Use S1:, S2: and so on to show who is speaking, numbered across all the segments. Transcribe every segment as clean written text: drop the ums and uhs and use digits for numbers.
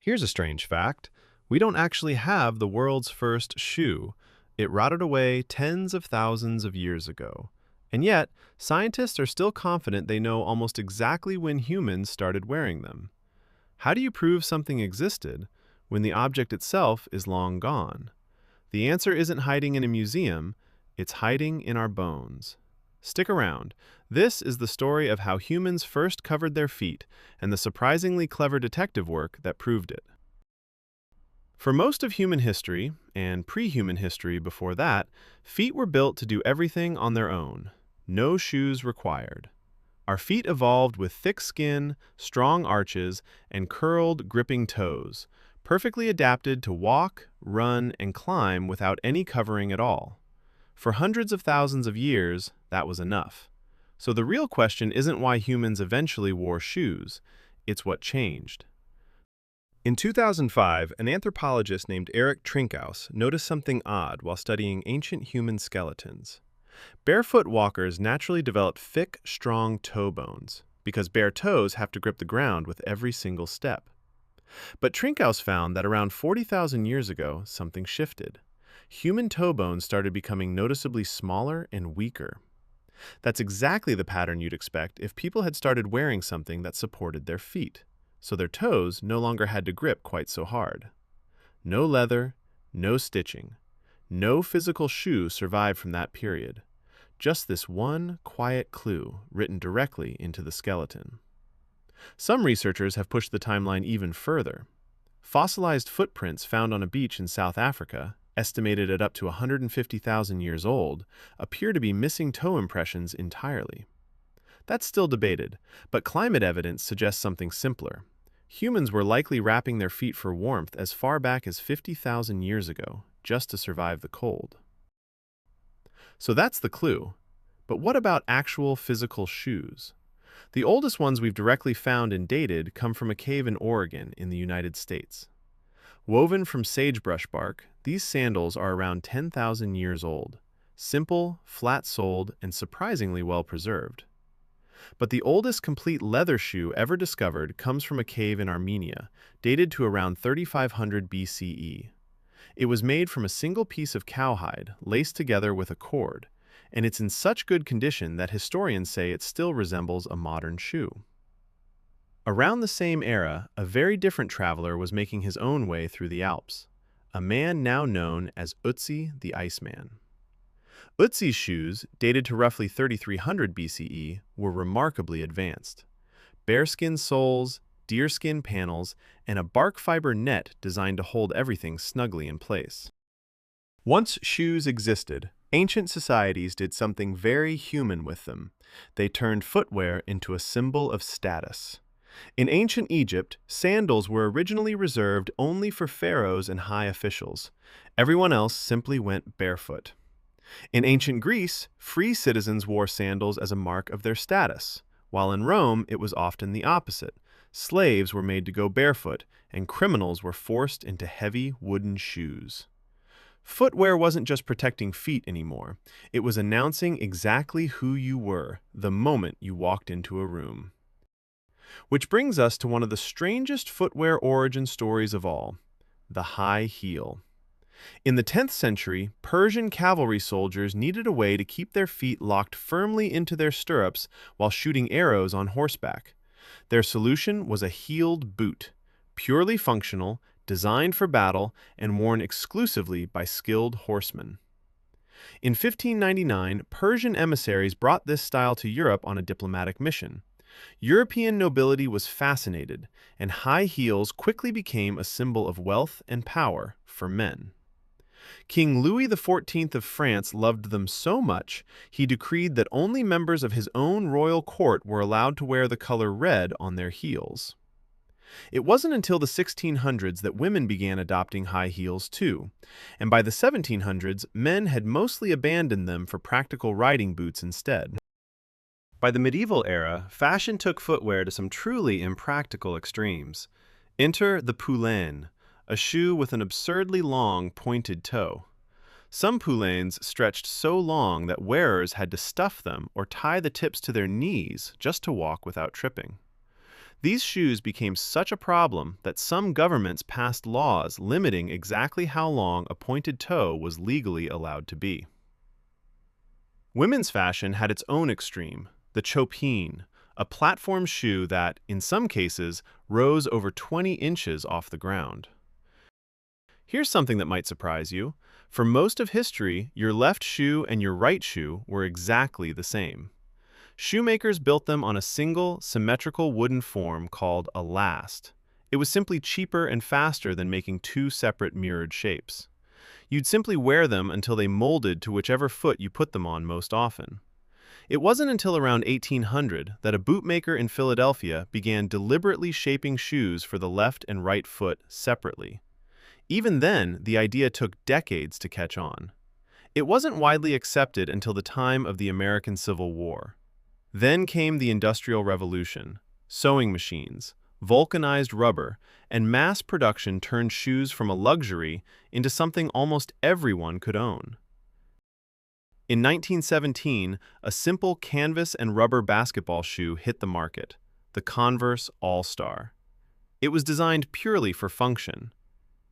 S1: Here's a strange fact. We don't actually have the world's first shoe. It rotted away tens of thousands of years ago. And yet, scientists are still confident they know almost exactly when humans started wearing them. How do you prove something existed when the object itself is long gone? The answer isn't hiding in a museum, it's hiding in our bones. Stick around. This is the story of how humans first covered their feet and the surprisingly clever detective work that proved it. For most of human history, and pre-human history before that, feet were built to do everything on their own. No shoes required. Our feet evolved with thick skin, strong arches, and curled, gripping toes, perfectly adapted to walk, run, and climb without any covering at all. For hundreds of thousands of years, that was enough. So the real question isn't why humans eventually wore shoes, it's what changed. In 2005, an anthropologist named Eric Trinkhaus noticed something odd while studying ancient human skeletons. Barefoot walkers naturally develop thick, strong toe bones, because bare toes have to grip the ground with every single step. But Trinkhaus found that around 40,000 years ago, something shifted. Human toe bones started becoming noticeably smaller and weaker. That's exactly the pattern you'd expect if people had started wearing something that supported their feet, so their toes no longer had to grip quite so hard. No leather, no stitching, no physical shoe survived from that period. Just this one quiet clue written directly into the skeleton. Some researchers have pushed the timeline even further. Fossilized footprints found on a beach in South Africa, estimated at up to 150,000 years old, appear to be missing toe impressions entirely. That's still debated, but climate evidence suggests something simpler. Humans were likely wrapping their feet for warmth as far back as 50,000 years ago, just to survive the cold. So that's the clue. But what about actual physical shoes? The oldest ones we've directly found and dated come from a cave in Oregon in the United States. Woven from sagebrush bark, these sandals are around 10,000 years old, simple, flat-soled, and surprisingly well-preserved. But the oldest complete leather shoe ever discovered comes from a cave in Armenia, dated to around 3500 BCE. It was made from a single piece of cowhide, laced together with a cord, and it's in such good condition that historians say it still resembles a modern shoe. Around the same era, a very different traveler was making his own way through the Alps, a man now known as Ötzi the Iceman. Ötzi's shoes, dated to roughly 3300 BCE, were remarkably advanced. Bearskin soles, deerskin panels, and a bark fiber net designed to hold everything snugly in place. Once shoes existed, ancient societies did something very human with them. They turned footwear into a symbol of status. In ancient Egypt, sandals were originally reserved only for pharaohs and high officials. Everyone else simply went barefoot. In ancient Greece, free citizens wore sandals as a mark of their status, while in Rome it was often the opposite. Slaves were made to go barefoot, and criminals were forced into heavy wooden shoes. Footwear wasn't just protecting feet anymore. It was announcing exactly who you were the moment you walked into a room. Which brings us to one of the strangest footwear origin stories of all, the high heel. In the 10th century, Persian cavalry soldiers needed a way to keep their feet locked firmly into their stirrups while shooting arrows on horseback. Their solution was a heeled boot, purely functional, designed for battle, and worn exclusively by skilled horsemen. In 1599, Persian emissaries brought this style to Europe on a diplomatic mission. European nobility was fascinated, and high heels quickly became a symbol of wealth and power for men. King Louis XIV of France loved them so much, he decreed that only members of his own royal court were allowed to wear the color red on their heels. It wasn't until the 1600s that women began adopting high heels too, and by the 1700s, men had mostly abandoned them for practical riding boots instead. By the medieval era, fashion took footwear to some truly impractical extremes. Enter the poulain, a shoe with an absurdly long, pointed toe. Some poulains stretched so long that wearers had to stuff them or tie the tips to their knees just to walk without tripping. These shoes became such a problem that some governments passed laws limiting exactly how long a pointed toe was legally allowed to be. Women's fashion had its own extreme, the chopine, a platform shoe that, in some cases, rose over 20 inches off the ground. Here's something that might surprise you. For most of history, your left shoe and your right shoe were exactly the same. Shoemakers built them on a single, symmetrical wooden form called a last. It was simply cheaper and faster than making two separate mirrored shapes. You'd simply wear them until they molded to whichever foot you put them on most often. It wasn't until around 1800 that a bootmaker in Philadelphia began deliberately shaping shoes for the left and right foot separately. Even then, the idea took decades to catch on. It wasn't widely accepted until the time of the American Civil War. Then came the Industrial Revolution. Sewing machines, vulcanized rubber, and mass production turned shoes from a luxury into something almost everyone could own. In 1917, a simple canvas and rubber basketball shoe hit the market, the Converse All-Star. It was designed purely for function.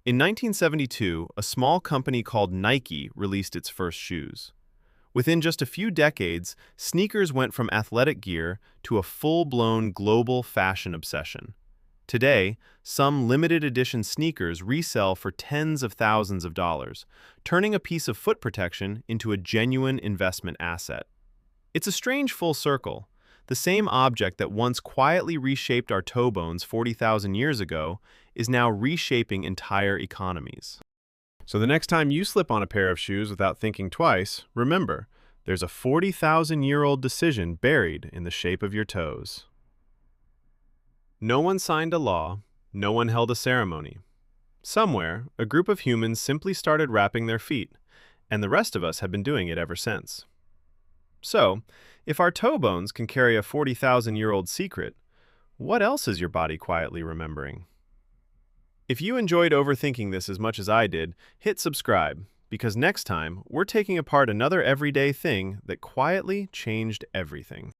S1: In 1972, a small company called Nike released its first shoes. Within just a few decades, sneakers went from athletic gear to a full-blown global fashion obsession. Today, some limited-edition sneakers resell for tens of thousands of dollars, turning a piece of foot protection into a genuine investment asset. It's a strange full circle. The same object that once quietly reshaped our toe bones 40,000 years ago is now reshaping entire economies. So the next time you slip on a pair of shoes without thinking twice, remember, there's a 40,000-year-old decision buried in the shape of your toes. No one signed a law, no one held a ceremony. Somewhere, a group of humans simply started wrapping their feet, and the rest of us have been doing it ever since. So, if our toe bones can carry a 40,000-year-old secret, what else is your body quietly remembering? If you enjoyed overthinking this as much as I did, hit subscribe, because next time, we're taking apart another everyday thing that quietly changed everything.